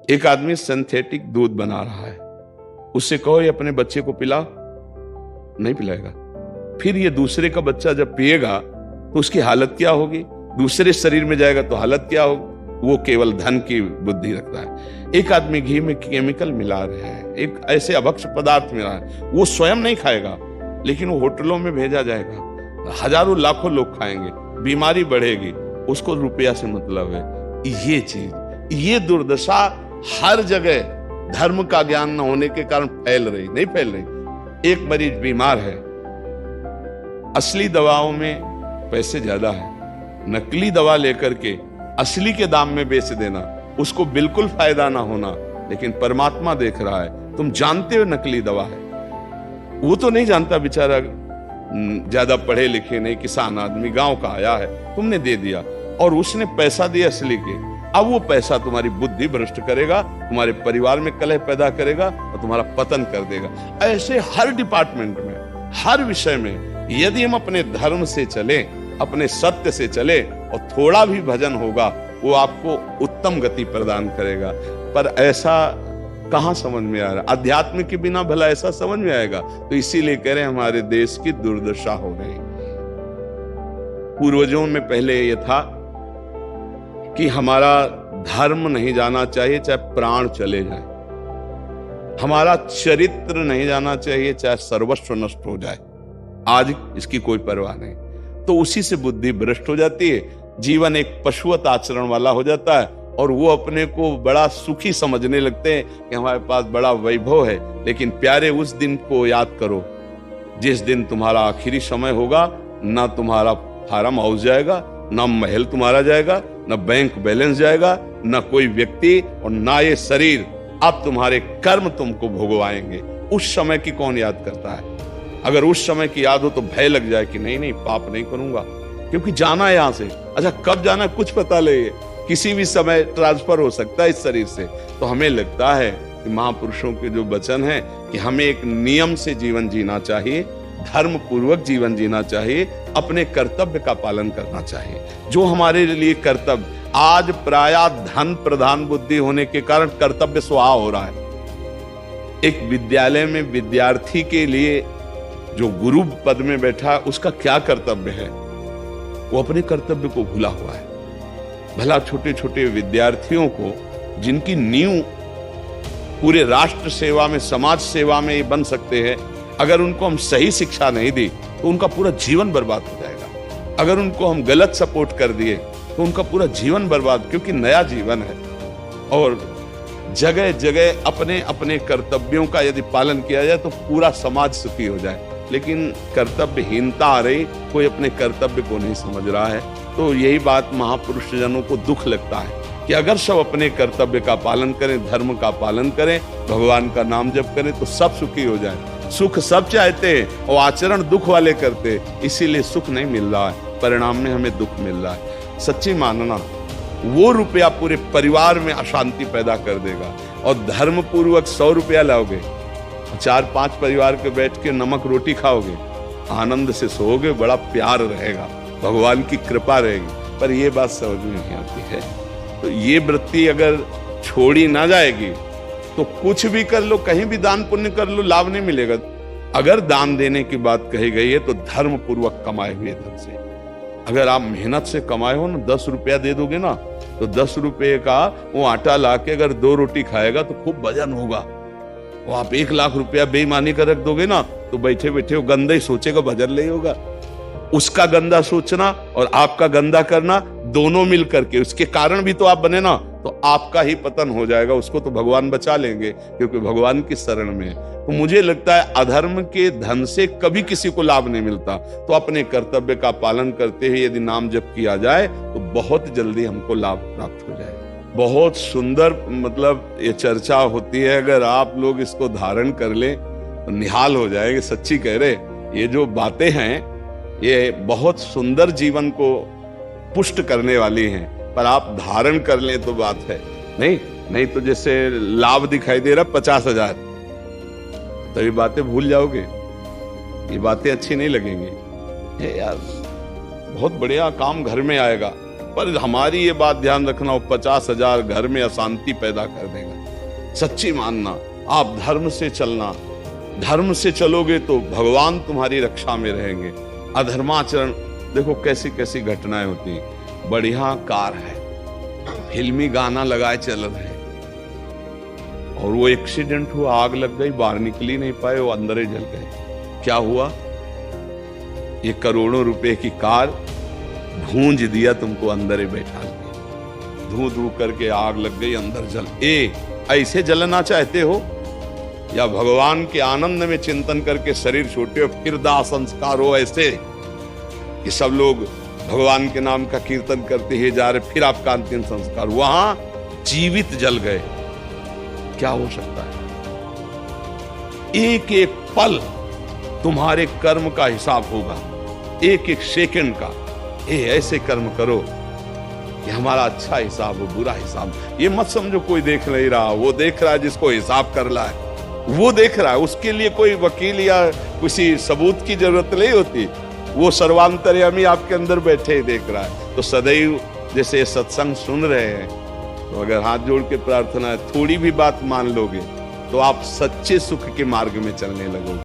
एक आदमी सिंथेटिक दूध बना रहा है, उससे कहो ये अपने बच्चे को पिला, नहीं पिलाएगा। फिर ये दूसरे का बच्चा जब पिएगा तो उसकी हालत क्या होगी, दूसरे शरीर में जाएगा तो हालत क्या होगी। वो केवल धन की बुद्धि रखता है। एक आदमी घी में केमिकल मिला रहा है, एक ऐसे अभक्ष्य पदार्थ मिला है, वो स्वयं नहीं खाएगा लेकिन वो होटलों में भेजा जाएगा, हजारों लाखों लोग खाएंगे, बीमारी बढ़ेगी, उसको रुपया से मतलब है। ये चीज, ये दुर्दशा हर जगह धर्म का ज्ञान न होने के कारण फैल रही, नहीं फैल रही। एक मरीज बीमार है, असली दवाओं में पैसे ज्यादा है, नकली दवा लेकर के असली के दाम में बेच देना, उसको बिल्कुल फायदा ना होना। लेकिन परमात्मा देख रहा है, तुम जानते हो नकली दवा है, वो तो नहीं जानता बेचारा, ज्यादा पढ़े लिखे नहीं, किसान आदमी गांव का आया है, तुमने दे दिया और उसने पैसा दिया असली के। अब वो पैसा तुम्हारी बुद्धि भ्रष्ट करेगा, तुम्हारे परिवार में कलह पैदा करेगा और तुम्हारा पतन कर देगा। ऐसे हर डिपार्टमेंट में, हर विषय में यदि हम अपने धर्म से चले, अपने सत्य से चले और थोड़ा भी भजन होगा, वो आपको उत्तम गति प्रदान करेगा। पर ऐसा कहां समझ में आ रहा है? अध्यात्म के बिना भला ऐसा समझ में आएगा? तो इसीलिए कह रहे हैं हमारे देश की दुर्दशा हो गई। पूर्वजों में पहले यह था कि हमारा धर्म नहीं जाना चाहिए चाहे प्राण चले जाए, हमारा चरित्र नहीं जाना चाहिए चाहे सर्वस्व नष्ट हो जाए। आज इसकी कोई परवाह नहीं, तो उसी से बुद्धि भ्रष्ट हो जाती है, जीवन एक पशुवत आचरण वाला हो जाता है और वो अपने को बड़ा सुखी समझने लगते हैं कि हमारे पास बड़ा वैभव है। लेकिन प्यारे, उस दिन को याद करो जिस दिन तुम्हारा आखिरी समय होगा, ना तुम्हारा फार्म हाउस जाएगा, ना महल तुम्हारा जाएगा, ना बैंक बैलेंस जाएगा, ना कोई व्यक्ति और ना ये शरीर। अब तुम्हारे कर्म तुमको भोगवाएंगे। उस समय की कौन याद करता है? अगर उस समय की याद हो तो भय लग जाए कि नहीं नहीं, पाप नहीं करूंगा, क्योंकि जाना है यहां से। अच्छा, कब जाना कुछ पता नहीं, किसी भी समय ट्रांसफर हो सकता है इस शरीर से। तो हमें लगता है कि महापुरुषों के जो वचन है कि हमें एक नियम से जीवन जीना चाहिए, धर्म पूर्वक जीवन जीना चाहिए, अपने कर्तव्य का पालन करना चाहिए। जो हमारे लिए कर्तव्य, आज प्रायः धन प्रधान बुद्धि होने के कारण कर्तव्य स्वाहा हो रहा है। एक विद्यालय में विद्यार्थी के लिए जो गुरु पद में बैठा है, उसका क्या कर्तव्य है? वो अपने कर्तव्य को भूला हुआ है। भला छोटे छोटे विद्यार्थियों को, जिनकी नींव पूरे राष्ट्र सेवा में, समाज सेवा में ये बन सकते हैं, अगर उनको हम सही शिक्षा नहीं दी तो उनका पूरा जीवन बर्बाद हो जाएगा। अगर उनको हम गलत सपोर्ट कर दिए तो उनका पूरा जीवन बर्बाद, क्योंकि नया जीवन है। और जगह जगह अपने अपने कर्तव्यों का यदि पालन किया जाए तो पूरा समाज सुखी हो जाए। लेकिन कर्तव्यहीनता आ रही, कोई अपने कर्तव्य को नहीं समझ रहा है। तो यही बात महापुरुष जनों को दुख लगता है कि अगर सब अपने कर्तव्य का पालन करें, धर्म का पालन करें, भगवान का नाम जप करें तो सब सुखी हो जाए। सुख सब चाहते हैं और आचरण दुख वाले करते हैं, इसीलिए सुख नहीं मिल रहा है, परिणाम में हमें दुख मिल रहा है। सच्ची मानना, वो रुपया पूरे परिवार में अशांति पैदा कर देगा। और धर्म पूर्वक 100 रुपया लाओगे, 4-5 परिवार के बैठ के नमक रोटी खाओगे, आनंद से सोओगे, बड़ा प्यार रहेगा, भगवान की कृपा रहेगी। पर ये बात समझ में नहीं आती है। तो ये वृत्ति अगर छोड़ी ना जाएगी तो कुछ भी कर लो, कहीं भी दान पुण्य कर लो, लाभ नहीं मिलेगा। अगर दान देने की बात कही गई है तो धर्म पूर्वक कमाए हुए धन से। अगर आप मेहनत से कमाए हो ना, 10 रुपया दे दोगे ना, तो 10 रुपये का वो आटा ला के अगर 2 रोटी खाएगा तो खूब वजन होगा। वो आप 1 लाख रुपया बेईमानी कर रख दोगे ना, तो बैठे बैठे वो गंदा ही सोचेगा, भजन नहीं होगा। उसका गंदा सोचना और आपका गंदा करना, दोनों मिल करके, उसके कारण भी तो आप बने ना, तो आपका ही पतन हो जाएगा। उसको तो भगवान बचा लेंगे क्योंकि भगवान की शरण में है। तो मुझे लगता है अधर्म के धन से कभी किसी को लाभ नहीं मिलता। तो अपने कर्तव्य का पालन करते हुए यदि नाम जप किया जाए तो बहुत जल्दी हमको लाभ प्राप्त हो जाएगा। बहुत सुंदर, मतलब ये चर्चा होती है, अगर आप लोग इसको धारण कर ले तो निहाल हो जाएंगे। सच्ची कह रहे, ये जो बातें हैं ये बहुत सुंदर जीवन को पुष्ट करने वाली हैं, पर आप धारण कर लें तो बात है। नहीं तो जैसे लाभ दिखाई दे रहा 50,000, तो ये बातें भूल जाओगे, ये बातें अच्छी नहीं लगेंगी। यार बहुत बढ़िया काम घर में आएगा, पर हमारी ये बात ध्यान रखना, वो 50,000 घर में अशांति पैदा कर देगा। सच्ची मानना, आप धर्म से चलना, धर्म से चलोगे तो भगवान तुम्हारी रक्षा में रहेंगे। अधर्माचरण, देखो कैसी कैसी घटनाएं होती हैं। बढ़िया कार है, फिल्मी गाना लगाए चल रहे, और वो एक्सीडेंट हुआ, आग लग गई, बाहर निकल ही नहीं पाए, वो अंदर ही जल गए। क्या हुआ? ये करोड़ों रुपए की कार भूंज दिया तुमको, अंदर ही बैठा दिया, धू धू करके आग लग गई, अंदर जल। ऐसे जलना चाहते हो, या भगवान के आनंद में चिंतन करके शरीर छोटे हो, फिर दाह संस्कार हो ऐसे कि सब लोग भगवान के नाम का कीर्तन करते ही जा रहे, फिर आपका अंतिम संस्कार, वहां जीवित जल गए। क्या हो सकता है? एक एक पल तुम्हारे कर्म का हिसाब होगा, एक एक सेकंड का। ऐसे कर्म करो कि हमारा अच्छा हिसाब हो, बुरा हिसाब। ये मत समझो कोई देख नहीं रहा, वो देख रहा है जिसको हिसाब करना है, वो देख रहा है। उसके लिए कोई वकील या किसी सबूत की जरूरत नहीं होती, वो सर्वांतर्यामी आपके अंदर बैठे ही देख रहा है। तो सदैव जैसे सत्संग सुन रहे हैं, तो अगर हाथ जोड़ के प्रार्थना है, थोड़ी भी बात मान लोगे तो आप सच्चे सुख के मार्ग में चलने लगोगे।